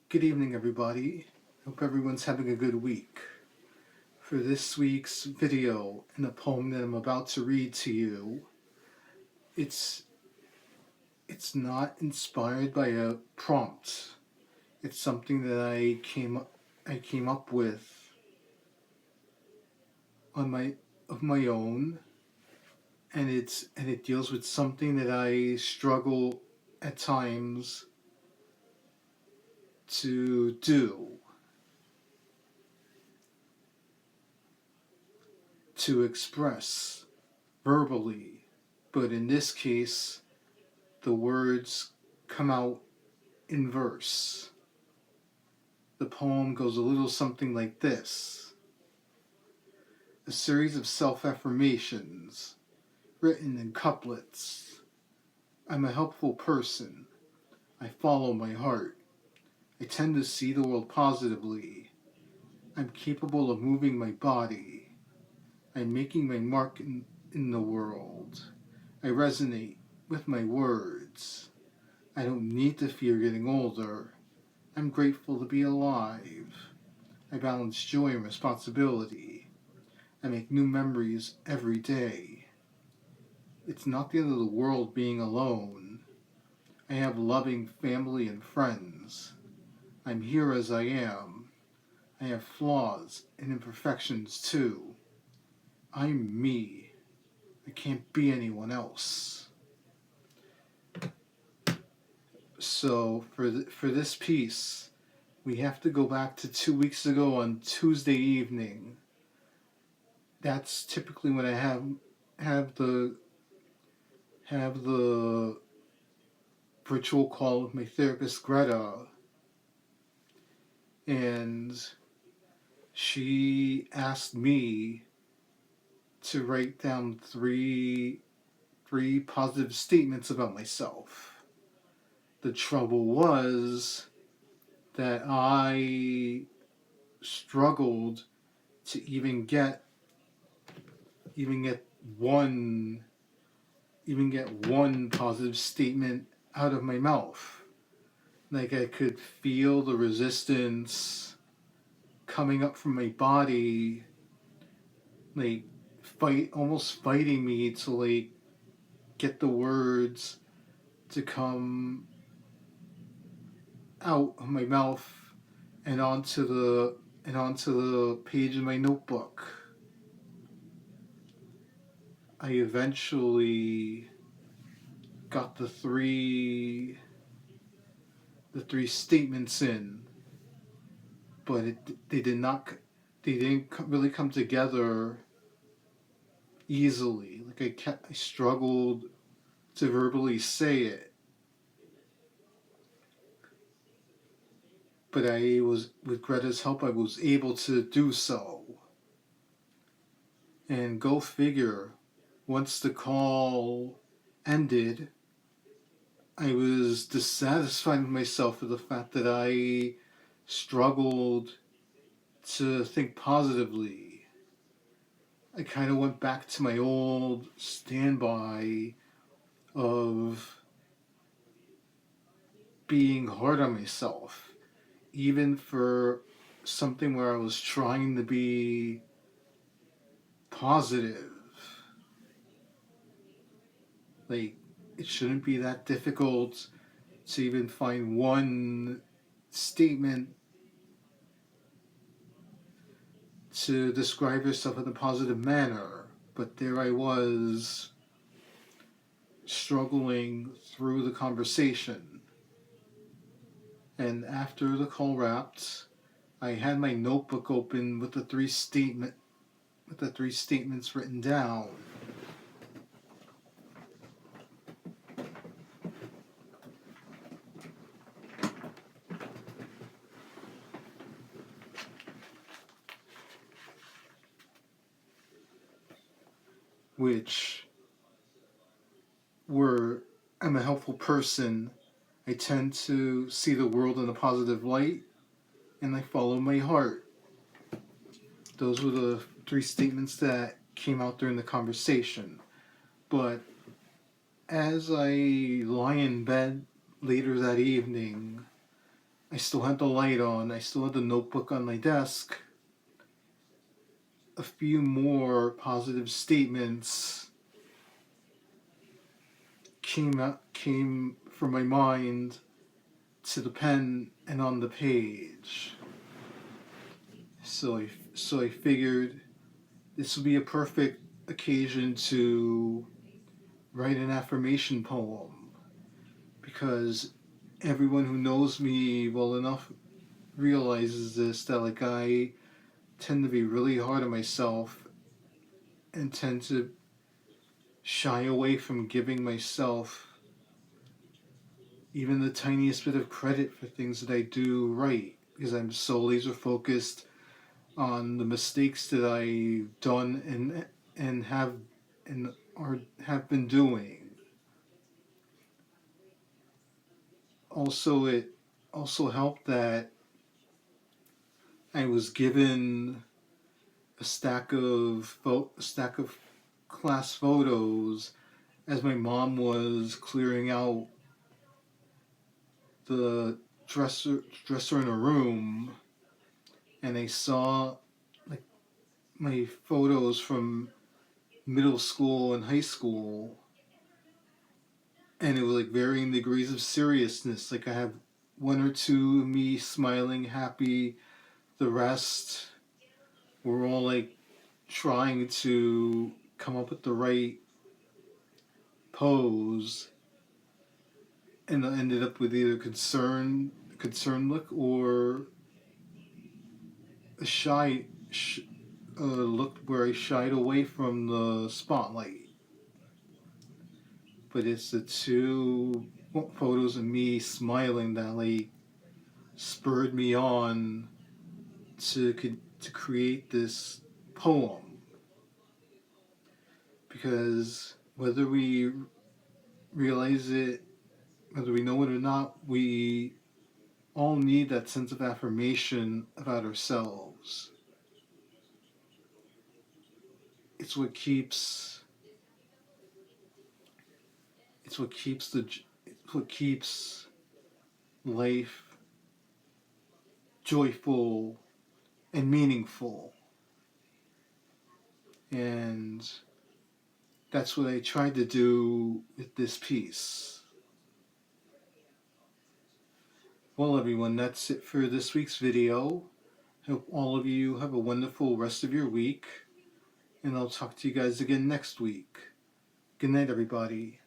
Good evening, everybody. Hope everyone's having a good week. For this week's video and the poem that I'm about to read to you, it's not inspired by a prompt. It's something that I came up with on my own, and it deals with something that I struggle at times to do, to express verbally. But in this case, the words come out in verse. The poem goes a little something like this: a series of self-affirmations written in couplets. I'm a helpful person. I follow my heart. I tend to see the world positively. I'm capable of moving my body. I'm making my mark in the world. I resonate with my words. I don't need to fear getting older. I'm grateful to be alive. I balance joy and responsibility. I make new memories every day. It's not the end of the world being alone. I have loving family and friends. I'm here as I am. I have flaws and imperfections too. I'm me. I can't be anyone else. So for this piece, we have to go back to 2 weeks ago on Tuesday evening. That's typically when I have the virtual call with my therapist Greta, and she asked me to write down three positive statements about myself. The trouble was that I struggled to even get one positive statement out of my mouth. Like, I could feel the resistance coming up from my body, like almost fighting me to like get the words to come out of my mouth and onto the page of my notebook. I eventually got the three statements in, but they didn't really come together easily. Like, I struggled to verbally say it, but with Greta's help, I was able to do so. And go figure, once the call ended, I was dissatisfied with myself for the fact that I struggled to think positively. I kind of went back to my old standby of being hard on myself, even for something where I was trying to be positive. Like, it shouldn't be that difficult to even find one statement to describe yourself in a positive manner. But there I was, struggling through the conversation. And after the call wrapped, I had my notebook open with the three statements written down. Which were: I'm a helpful person, I tend to see the world in a positive light, and I follow my heart. Those were the three statements that came out during the conversation. But as I lie in bed later that evening, I still had the light on, I still had the notebook on my desk, a few more positive statements came from my mind to the pen and on the page. So I figured this would be a perfect occasion to write an affirmation poem, because everyone who knows me well enough realizes this, that like I tend to be really hard on myself and tend to shy away from giving myself even the tiniest bit of credit for things that I do right, because I'm so laser focused on the mistakes that I've done and have been doing. Also, it also helped that I was given a stack of class photos as my mom was clearing out the dresser in a room, and I saw like my photos from middle school and high school, and it was like varying degrees of seriousness. Like I have one or two of me smiling, happy. The rest were all like trying to come up with the right pose, and I ended up with either concern look, or a look where I shied away from the spotlight. But it's the two photos of me smiling that like spurred me on to create this poem, because whether we realize it, whether we know it or not, we all need that sense of affirmation about ourselves. It's what keeps it's what keeps life joyful and meaningful. And that's what I tried to do with this piece. Well, everyone, that's it for this week's video. Hope all of you have a wonderful rest of your week, and I'll talk to you guys again next week. Good night, everybody.